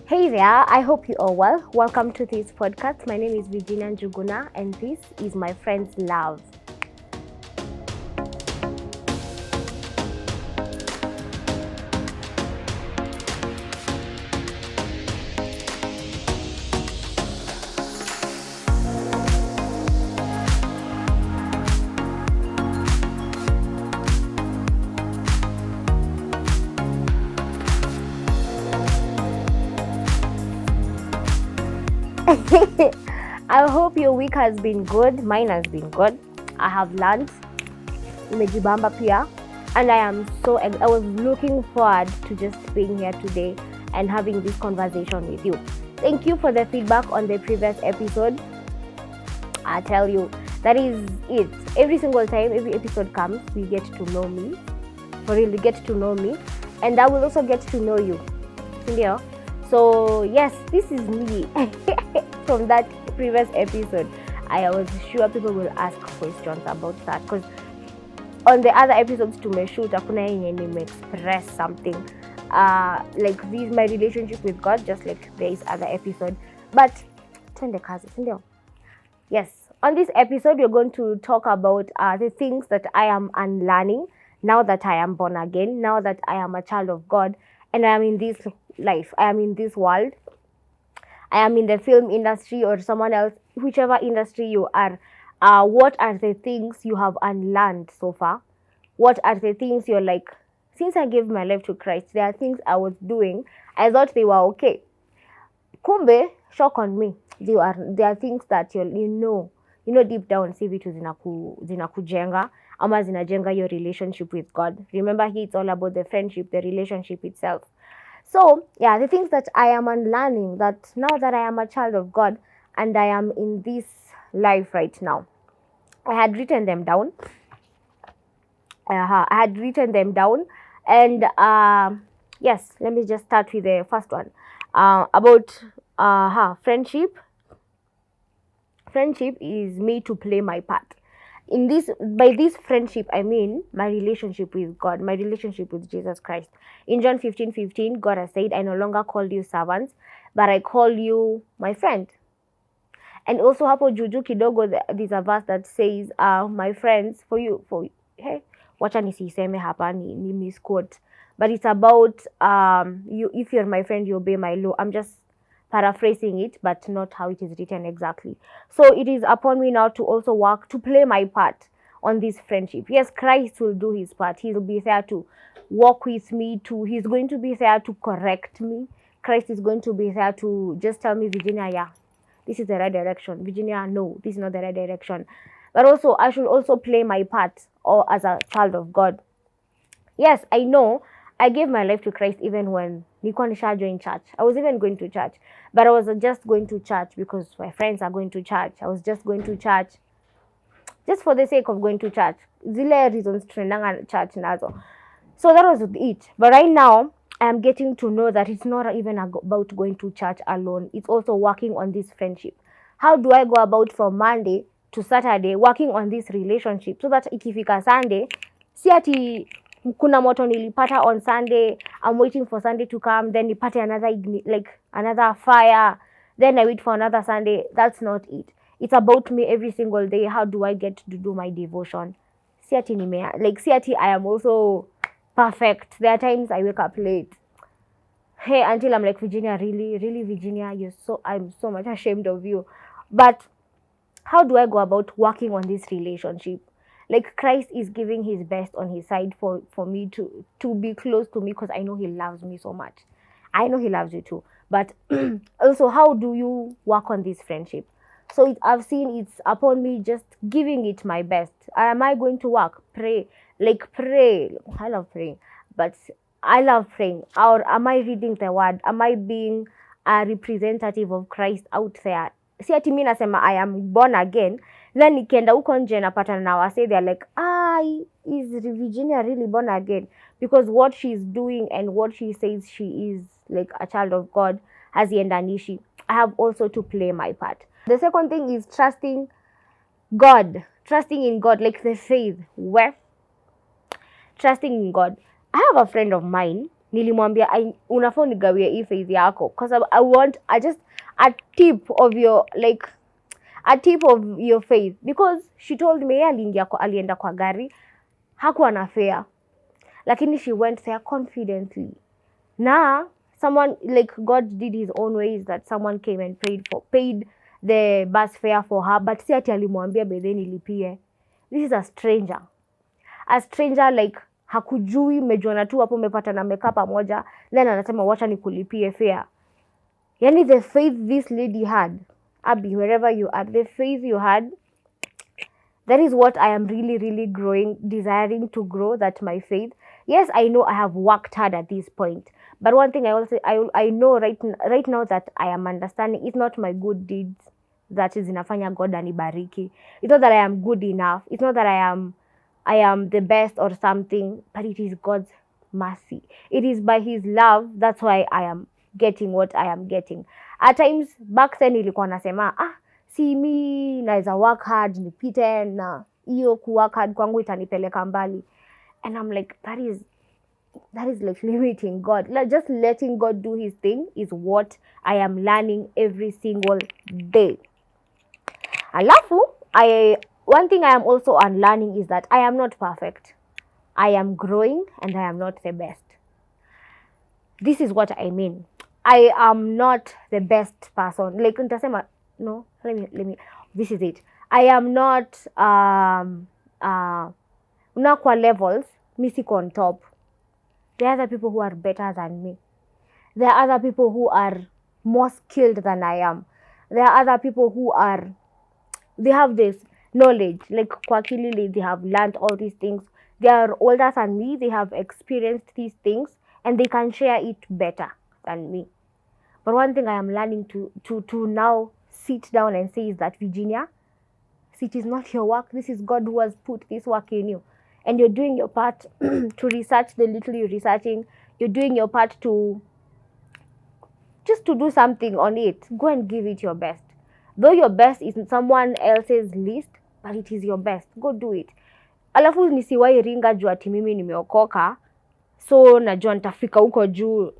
Hey there, I hope you are well. Welcome to this podcast. My name is Virginia Njuguna, and this is my friend's love. I hope your week has been good. Mine has been good. I have learned nimejibamba pia, and I was looking forward to just being here today and having this conversation with you. Thank you for the feedback on the previous episode. I tell you, that is it. Every single time, every episode comes, we get to know me. For real, you get to know me, and I will also get to know you. So yes, this is me. From that previous episode, I was sure people will ask questions about that, because on the other episodes to me shoot hakuna yenye express something like this, my relationship with God, just like there is other episode. But twende kazi, sindio? Yes, on this episode we're going to talk about the things that I am unlearning now that I am born again, now that I am a child of God, and I am in this life, I am in this world, I am in the film industry or someone else, whichever industry you are. What are the things you have unlearned so far? What are the things you're like, since I gave my life to Christ, there are things I was doing, I thought they were okay. Kumbe, shock on me. There are things that you know deep down, si vitu zinakujenga ama zinajenga your relationship with God. Remember, it's all about the friendship, the relationship itself. So, yeah, the things that I am unlearning, that now that I am a child of God and I am in this life right now, I had written them down. And yes, let me just start with the first one. About friendship. Friendship is me to play my part. By this friendship, I mean my relationship with God, my relationship with Jesus Christ. In John 15:15, God has said, I no longer call you servants, but I call you my friend. And also hapo juju kidogo, there's a verse that says, my friends, hey, wacha nisiseme hapa ni misquote, but it's about you, if you're my friend, you obey my law. I'm just paraphrasing it, but not how it is written exactly. So it is upon me now to also work to play my part on this friendship. Yes, Christ will do his part. He will be there to walk with me, he's going to be there to correct me. Christ is going to be there to just tell me, Virginia, yeah, this is the right direction. Virginia, no, this is not the right direction. But also, I should also play my part or as a child of God. Yes, I know I gave my life to Christ even when nilikuwa nisha join church. I was even going to church, but I was just going to church because my friends are going to church. I was just going to church just for the sake of going to church. Zile reasons tunaendanga church nazo. So that was it. But right now, I am getting to know that it's not even about going to church alone. It's also working on this friendship. How do I go about from Monday to Saturday working on this relationship so that ikifika Sunday, si ati kuna moto nilipata on Sunday, I'm waiting for Sunday to come, then nipate another fire, then I wait for another Sunday. That's not it. It's about me every single day. How do I get to do my devotion? Si ati I am also perfect. There are times I wake up late. Hey, until I'm like, Virginia, really, Virginia, I'm so much ashamed of you. But how do I go about working on this relationship? Like, Christ is giving his best on his side for me to be close to me, because I know he loves me so much. I know he loves you too. But also, how do you work on this friendship? So I've seen it's upon me just giving it my best. Am I going to work? Pray. I love praying. But I love praying. Or am I reading the word? Am I being a representative of Christ out there? Si ati mimi nasema I am born again, then nikienda huko nje napatana na wase, they're like, is Virginia really born again? Because what she's doing and what she says she is like a child of God, haziendanishi. I have also to play my part. The second thing is trusting in God, like the faith. Where trusting in God. I have a friend of mine, nilimwambia unafaa unigawie hii faith yako, because I want just a tip of your faith, because she told me alienda kwa gari, hakuwa na fare, lakini she went there confidently. Na someone God did his own ways, that someone came and paid the bus fare for her, but si ati alimwambia bedhe nilipie. This is a stranger hakujui, mejuana tu hapo, umepatana mmekaa pamoja, then anasema wacha nikulipie fare. Yani the faith this lady had, Abby, wherever you are, the faith you had, that is what I am really, really desiring to grow, that my faith. Yes, I know I have worked hard at this point, but one thing I know right now that I am understanding, it's not my good deeds that is inafanya God anibariki. It's not that I am good enough. It's not that I am the best or something, but it is God's mercy. It is by his love, that's why I am getting what I am getting. At times back then nilikuwa nasema si mi naweza work hard nipite, na hiyo work hard kwangu itanipeleka mbali, and I'm like, that is like limiting God. Just letting God do his thing is what I am learning every single day. Alafu one thing I am also unlearning is that I am not perfect. I am growing and I am not the best. This is what I mean. I am not the best person. Like nitasema, no, let me this is it. I am not kwa levels, mi siko on top. There are other people who are better than me. There are other people who are more skilled than I am. There are other people who they have this knowledge, like kwa akili, they have learned all these things. They are older than me, they have experienced these things, and they can share it better than me. But one thing I am learning to now sit down and say is that, Virginia, it is not your work. This is God who has put this work in you. And you're doing your part to research the little you're researching. You're doing your part to do something on it. Go and give it your best. Though your best is someone else's list, but it is your best. Go do it. Alafu nisiwahi ringa juu ati mimi nimeokoka, so najua nitafika huko juu.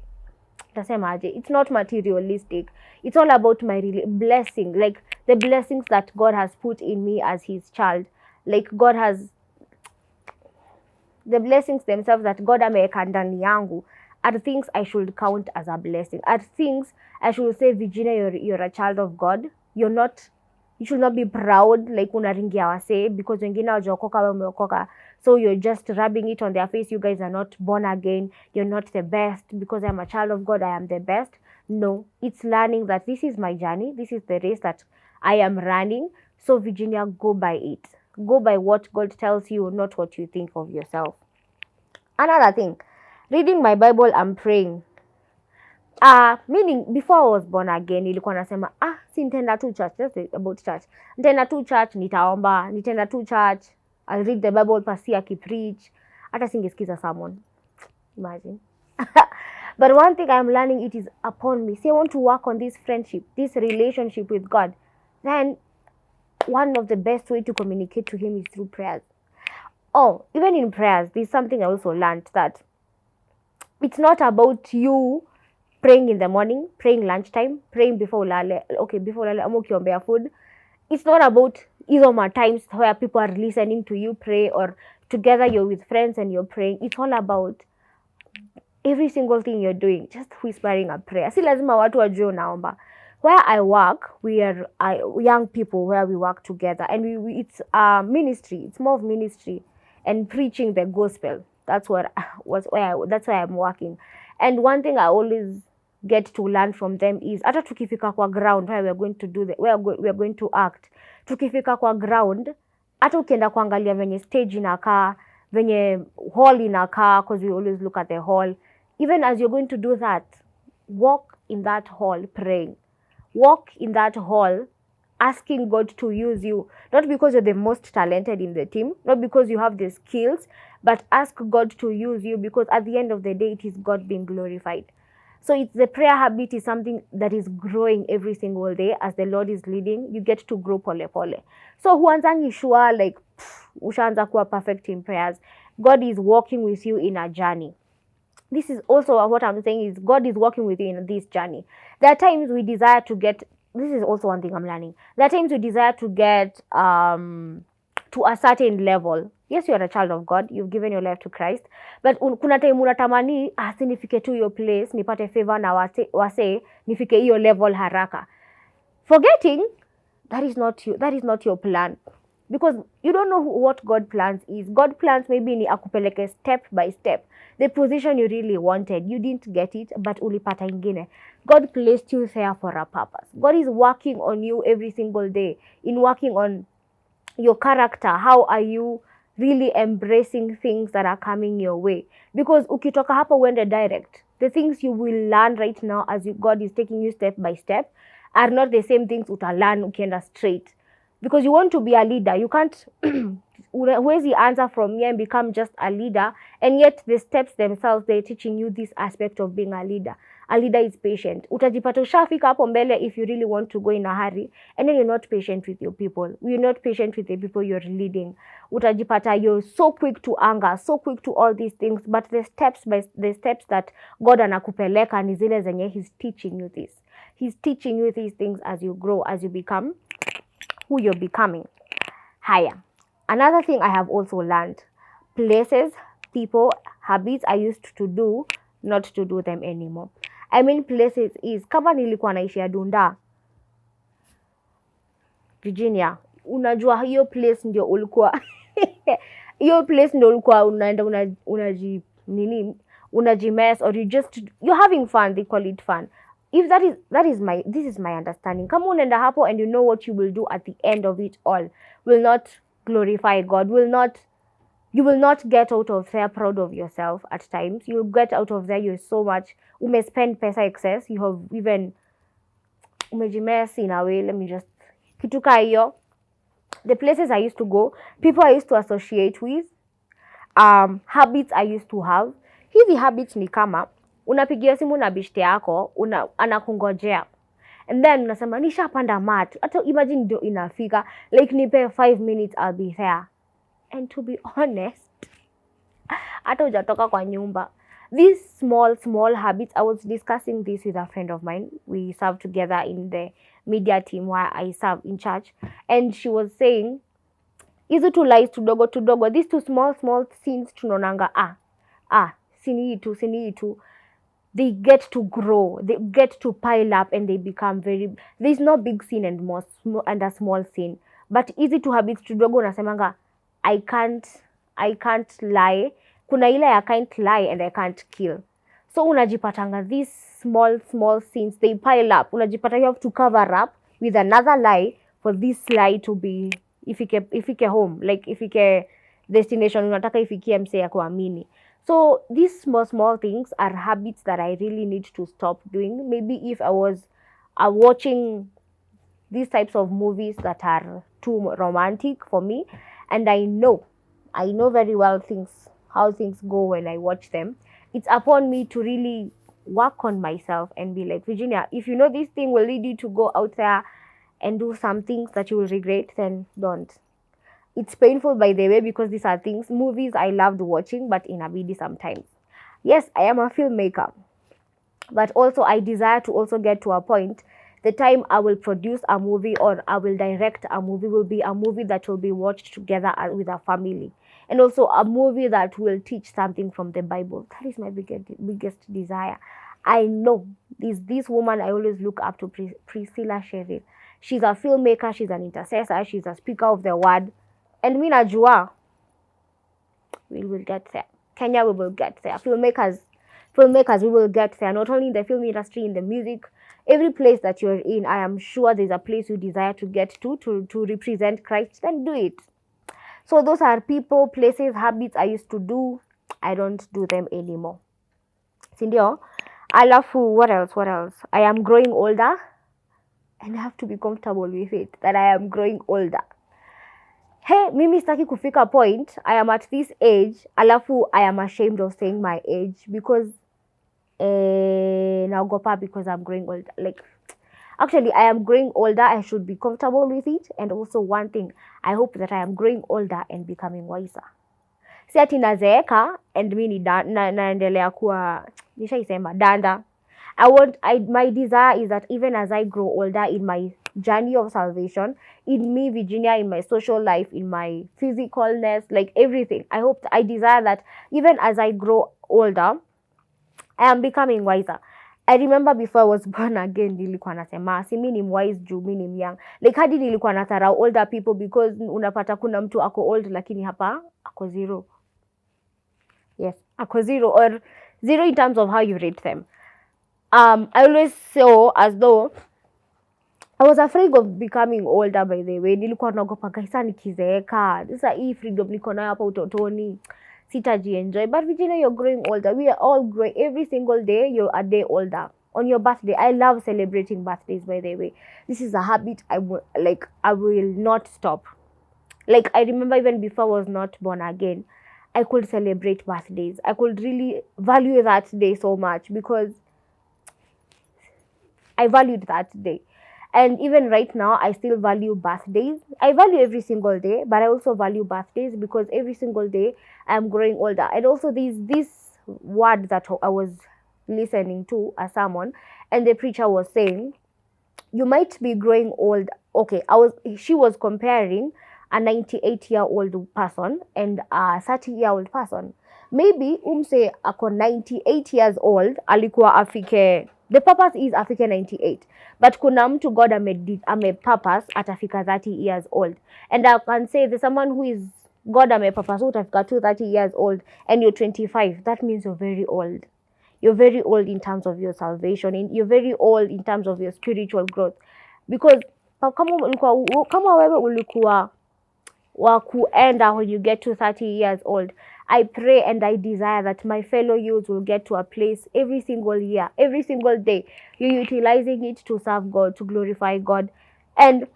Tasema aje, it's not materialistic. It's all about my blessing, like the blessings that God has put in me as his child. Like God has the blessings themselves that God ameweka ndani yangu are things I should count as a blessing. Are things I should say, Virginia, you're a child of God. You should not be proud like unaringia wase because wengine hawajaokoka wewe umeokoka, so you're just rubbing it on their face. You guys are not born again. You're not the best. Because I'm a child of God, I am the best. No, it's learning that this is my journey. This is the race that I am running. So Virginia, go by it. Go by what God tells you, not what you think of yourself. Another thing, reading my Bible and praying. Meaning before I was born again, nilikuwa nasema si nitaenda tu church, just about church. Nitaenda tu church, nitaomba, nitaenda tu church, I'll read the Bible, pasi akipreach, hata singesikiza sermon. Imagine. But one thing I'm learning, it is upon me. Say I want to work on this friendship, this relationship with God. Then one of the best way to communicate to him is through prayers. Even in prayers, there's something I also learned, that it's not about you praying in the morning, praying lunchtime, praying before ulale. Okay, before ulale, ama ukiombea food. It's not about hizo times where people are listening to you pray, or together you're with friends and you're praying. It's all about every single thing you're doing, just whispering a prayer. Si lazima watu wajue unaomba. Where I work, we are young people where we work together, and it's ministry. It's more of ministry and preaching the gospel. That's where I'm working. And one thing I always get to learn from them is, hata tukifika kwa ground where we are going to we are going to act, tukifika kwa ground, hata ukienda kuangalia venye stage inakaa, venye hall inakaa, because we always look at the hall. Even as you're going to do that, walk in that hall praying. Walk in that hall asking God to use you, not because you're the most talented in the team, not because you have the skills, but ask God to use you, because at the end of the day, it is God being glorified. So it's the prayer habit is something that is growing every single day as the Lord is leading. You get to grow pole pole. So huanzangi sure like ushaanza kuwa perfect in prayers. God is walking with you in a journey. This is also what I'm saying is God is working with you in this journey. There are times we desire to get, this is also one thing I'm learning. There are times we desire to get to a certain level. Yes, you are a child of God, you've given your life to Christ, but kuna time unatamani asi nifike to your place, nipate favor na wase nifike hiyo level haraka. Forgetting that is not you, that is not your plan. Because you don't know what God plans is. God plans maybe ni akupeleke step by step. The position you really wanted, you didn't get it, but ulipata ingine. God placed you there for a purpose. God is working on you every single day, in working on your character. How are you really embracing things that are coming your way? Because ukitoka hapa uende direct, the things you will learn right now as God is taking you step by step are not the same things utalearn ukienda straight. Because you want to be a leader, you can't huwezi answer from here and become just a leader, and yet the steps themselves, they're teaching you this aspect of being a leader. A leader is patient. Utajipata ushafika hapo mbele if you really want to go in a hurry, and then you're not patient with your people. You're not patient with the people you're leading. Utajipata you're so quick to anger, so quick to all these things, but the steps that God anakupeleka ni zile zenye he's teaching you this. He's teaching you these things as you grow, as you become who you're becoming. Higher. Another thing I have also learned, places, people, habits I used to do, not to do them anymore. I mean places is, kama nilikuwa naishia Dunda, Virginia, unajua hiyo place ndio ulikuwa hiyo place ndio ulikuwa unaenda unajimess, or you're having fun, they call it fun. If this is my understanding. Kama unaenda hapo and you know what you will do at the end of it all will not glorify God, you will not get out of there proud of yourself at times. You'll get out of there, you're so much, spend pesa excess, you have even umejimess in a way. Let me just, kituka hiyo, the places I used to go, people I used to associate with, habits I used to have. Hizi habits ni kama unapigia simu na bishte yako, anakungojea, and then unasema nishapanda mat, hata imagine ndio inafika, like nipe 5 minutes I'll be there. And to be honest, hata hujatoka kwa nyumba. These small habits, I was discussing this with a friend of mine. We serve together in the media team where I serve in church, and she was saying hizi tu lies tudogo, these two small scenes tunaonanga sini tu, they get to grow, they get to pile up, and they become very, there's no big sin and a small sin, but easy to habits tudogo unasemanga I can't lie, kuna ile I can't lie and I can't kill. So unajipatanga these small sins, they pile up, unajipata you have to cover up with another lie for this lie to be ifike home, like ifike destination unataka ifikie mse ya kuamini. So these small things are habits that I really need to stop doing. Maybe if I was watching these types of movies that are too romantic for me, and I know very well how things go when I watch them, it's upon me to really work on myself and be like, Virginia, if you know this thing will lead you to go out there and do some things that you will regret, then don't. It's painful, by the way, because these are movies I loved watching, but in a video sometimes. Yes, I am a filmmaker, but also I desire to also get to a point, the time I will produce a movie or I will direct a movie will be a movie that will be watched together with a family, and also a movie that will teach something from the Bible. That is my biggest desire. I know this woman I always look up to, Priscilla Sherrill. She's a filmmaker, she's an intercessor, she's a speaker of the word. And mi najua, we will get there. Kenya, we will get there. Filmmakers, we will get there. Not only in the film industry, in the music, every place that you're in, I am sure there's a place you desire to get to represent Christ, then do it. So those are people, places, habits I used to do. I don't do them anymore. Sindio? Alafu, what else? I am growing older, and I have to be comfortable with it, that I am growing older. Hey, mimi sitaki kufika point, I am at this age, alafu I am ashamed of saying my age, because naogopa because I'm growing older. Like, actually, I am growing older, I should be comfortable with it. And also one thing, I hope that I am growing older and becoming wiser. Si ati nazeeka and mi naendelea kuwa nishaisema danda. My desire is that even as I grow older in my journey of salvation, in me, Virginia, in my social life, in my physicalness, like everything, I desire that even as I grow older, I am becoming wiser. I remember before I was born again, nilikuwa nasema si mimi ni wise juu mimi ni young. Like hadi nilikuwa natharau older people because unapata kuna mtu ako old lakini hapa ako zero. Yes, ako zero or zero in terms of how you rate them. I always saw as though I was afraid of becoming older, by the way. Nilikuwa naogopa kaisa nikizeeka. Sasa hii freedom niko nayo hapa utotoni sitajienjoy. But Virginia, you're growing older. We are all growing. Every single day, you're a day older. On your birthday, I love celebrating birthdays, by the way. This is a habit I will not stop. Like, I remember even before I was not born again, I could celebrate birthdays. I could really value that day so much because I valued that day. And even right now, I still value birthdays. I value every single day, but I also value birthdays because every single day I'm growing older. And also there's this word that I was listening to, a sermon, and the preacher was saying, you might be growing old. Okay, she was comparing a 98-year-old person and a 30-year-old person. Maybe umse ako 98 years old, alikuwa afike, the purpose is afike 98. But kuna mtu God ame purpose atafika 30 years old. And I can say there's someone who is God ame purpose utafika 30 years old and you're 25. That means you're very old. You're very old in terms of your salvation. You're very old in terms of your spiritual growth. Because kama wewe ulikuwa wa kuenda when you get to 30 years old, I pray and I desire that my fellow youths will get to a place every single year, every single day, you're utilizing it to serve God, to glorify God. And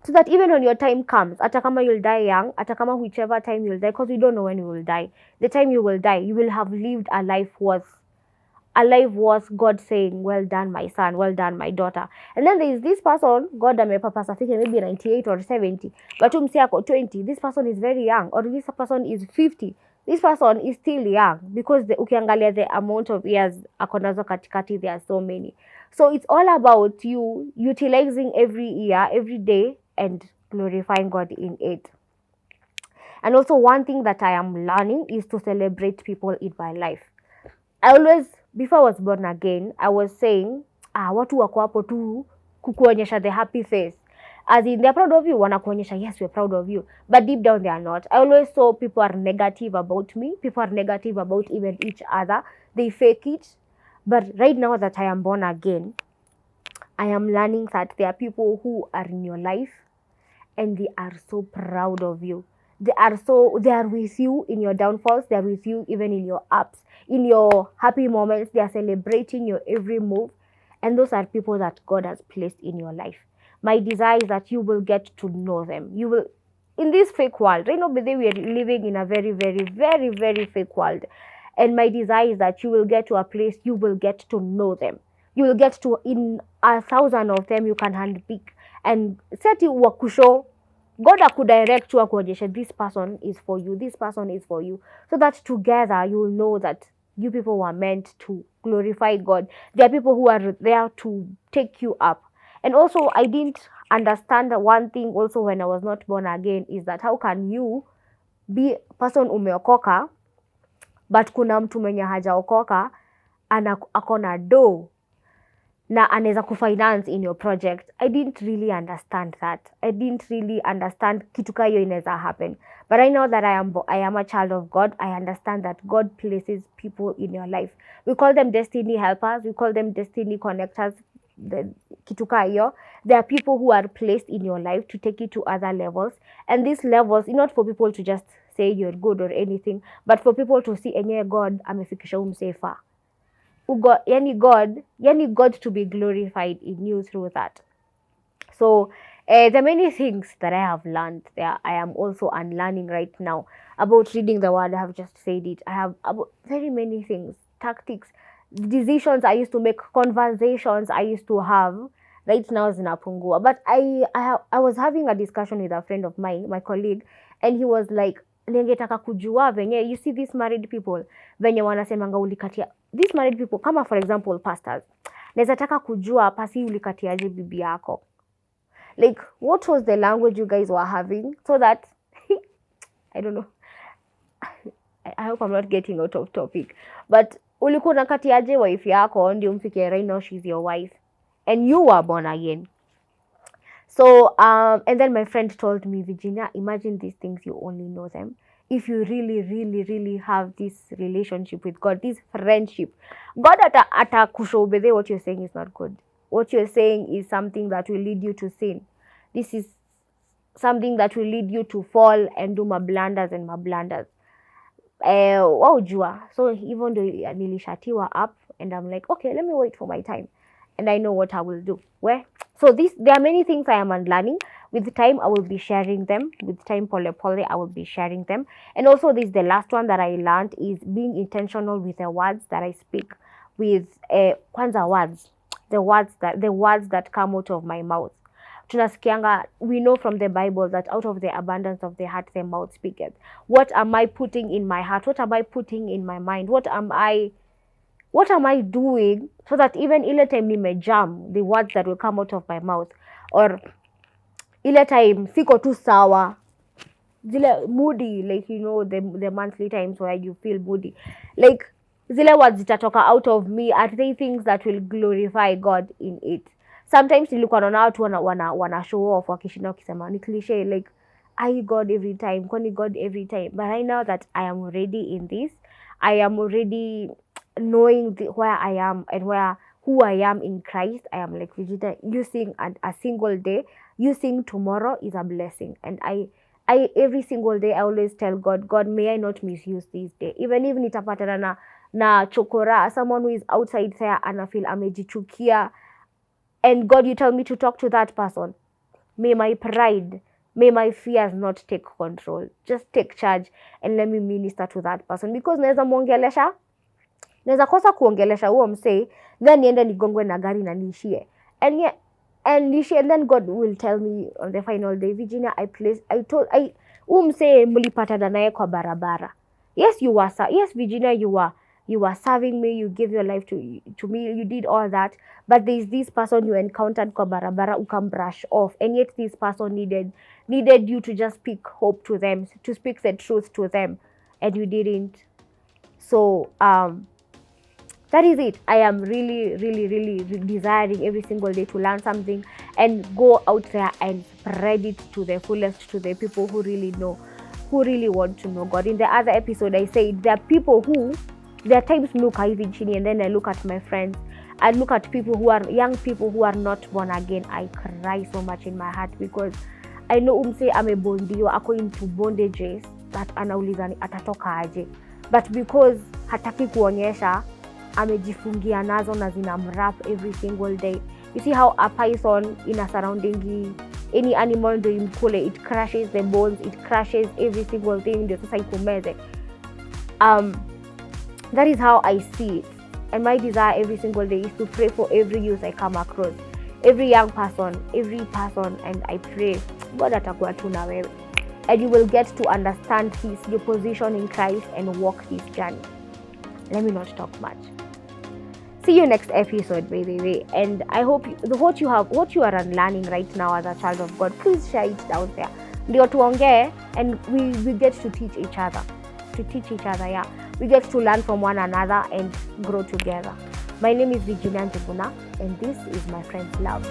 so that even when your time comes, ata kama you'll die young, ata kama whichever time you'll die, because you don't know when you will die, the time you will die, you will have lived a life worth God saying, well done, my son, well done, my daughter. And then there is this person, God amepapa afike maybe 98 or 70, but umse ako 20, this person is very young, or this person is 50, this person is still young, because ukiangalia the amount of years akonazo katikati, there are so many. So it's all about you utilizing every year, every day, and glorifying God in it. And also one thing that I am learning is to celebrate people in my life. I always, before I was born again, I was saying, watu wako hapo tu kukuonyesha the happy face. As in, they're proud of you, wanakuonyesha, yes, we're proud of you. But deep down, they are not. I always saw people are negative about me. People are negative about even each other. They fake it. But right now that I am born again, I am learning that there are people who are in your life and they are so proud of you. They are with you in your downfalls. They are with you even in your ups, in your happy moments. They are celebrating your every move. And those are people that God has placed in your life. My desire is that you will get to know them. You will, in this fake world, right now, we are living in a very, very, very, very fake world. And my desire is that you will get to a place, you will get to know them. You will get to, in 1,000 of them, you can handpick. And set you wakusho, God could direct you akuonyeshe, this person is for you, this person is for you. So that together you will know that you people were meant to glorify God. There are people who are there to take you up. And also, I didn't understand one thing also when I was not born again, is that how can you be person umeokoka, but kuna mtu mwenye hajaokoka akona do na anaweza kufinance in your project. I didn't really understand that. I didn't really understand kitu ka hiyo inaweza happen. But I know that I am a child of God. I understand that God places people in your life. We call them destiny helpers. We call them destiny connectors. Kitu ka hiyo. There are people who are placed in your life to take you to other levels. And these levels, not for people to just say you're good or anything, but for people to see enyewe God amefikisha umsefa. God to be glorified in you through that. So there are many things that I have learned there. I am also unlearning right now about reading the word. I have just said it. I have about very many things, tactics, decisions I used to make, conversations I used to have. Right now zinapungua. But I was having a discussion with a friend of mine, my colleague, and he was like, ningetaka kujua venye, you see these married people venye wanasemanga ulikatia, these married people kama for example pastors, naweza taka kujua pasi ulikatiaje bibi yako, like what was the language you guys were having, so that I don't know, I hope I'm not getting out of topic, but ulikuwa unakatiaje wife yako ndio mfike right now she's your wife and you were born again. So and then my friend told me, Virginia, imagine these things, you only know them if you really have this relationship with God, this friendship. God atakushow what you're saying is not good. What you're saying is something that will lead you to sin. This is something that will lead you to fall and do my blunders. Waujua. So even though nilishatiwa up, and I'm like, okay, let me wait for my time, and I know what I will do. Where? So there are many things I am unlearning. With time, I will be sharing them. With time, pole, I will be sharing them. And also, this the last one that I learned is being intentional with the words that I speak. With kwanza words, the words that come out of my mouth. Tunasikianga, we know from the Bible that out of the abundance of the heart, the mouth speaketh. What am I putting in my heart? What am I putting in my mind? What am I doing so that even ile time nimejam, the words that will come out of my mouth, or ile time siko tu sawa, zile moody, like you know the monthly times where you feel moody, like zile words zitatoka out of me, are they things that will glorify God in it? Sometimes nilikuwa naona watu wana show off wakishinda wakisema ni cliche, like I God every time, kwani God every time, but I know that I am already in this, I am already knowing where I am and who I am in Christ. I am like, Vegeta, you sing a single day, you sing tomorrow is a blessing. And I every single day I always tell God, may I not misuse this day. Even if nitapatana na chokora, someone who is outside there and I feel amejichukia, and God, you tell me to talk to that person, may my pride, may my fears not take control. Just take charge and let me minister to that person, because naweza kosa kuongelesha huo msee, then niende nigongwe na gari na niishie. And then God will tell me on the final day, Virginia, msee mlipatana naye kwa barabara. Yes, Virginia, you were serving me, you gave your life to me, you did all that, but there is this person you encountered kwa barabara who can brush off, and yet this person needed you to just speak hope to them, to speak the truth to them, and you didn't. So that is it. I am really desiring every single day to learn something and go out there and spread it to the fullest to the people who really know, who really want to know God. In the other episode, I said there are times look hivi chini, and then I look at my friends, I look at young people who are not born again. I cry so much in my heart, because I know umse amebondio, ako into bondages that anaulizani atatoka aje, but because hataki kuonyesha, amejifungia nazo na zinamwrap every single day. You see how a python in a surrounding, any animal ndio imkule, it crushes the bones, it crushes every single thing ndio sasa ikumeze. That is how I see it, and my desire every single day is to pray for every youth I come across, every young person, and I pray God atakuwa tu na wewe, and you will get to understand your position in Christ and walk this journey. Let me not talk much. See you next episode, by the way. And I hope what you are unlearning right now as a child of God, please share it down there. Ndio tuongee, and we get to teach each other. Yeah. We get to learn from one another and grow together. My name is Virginia Njuguna, and this is my friend's love.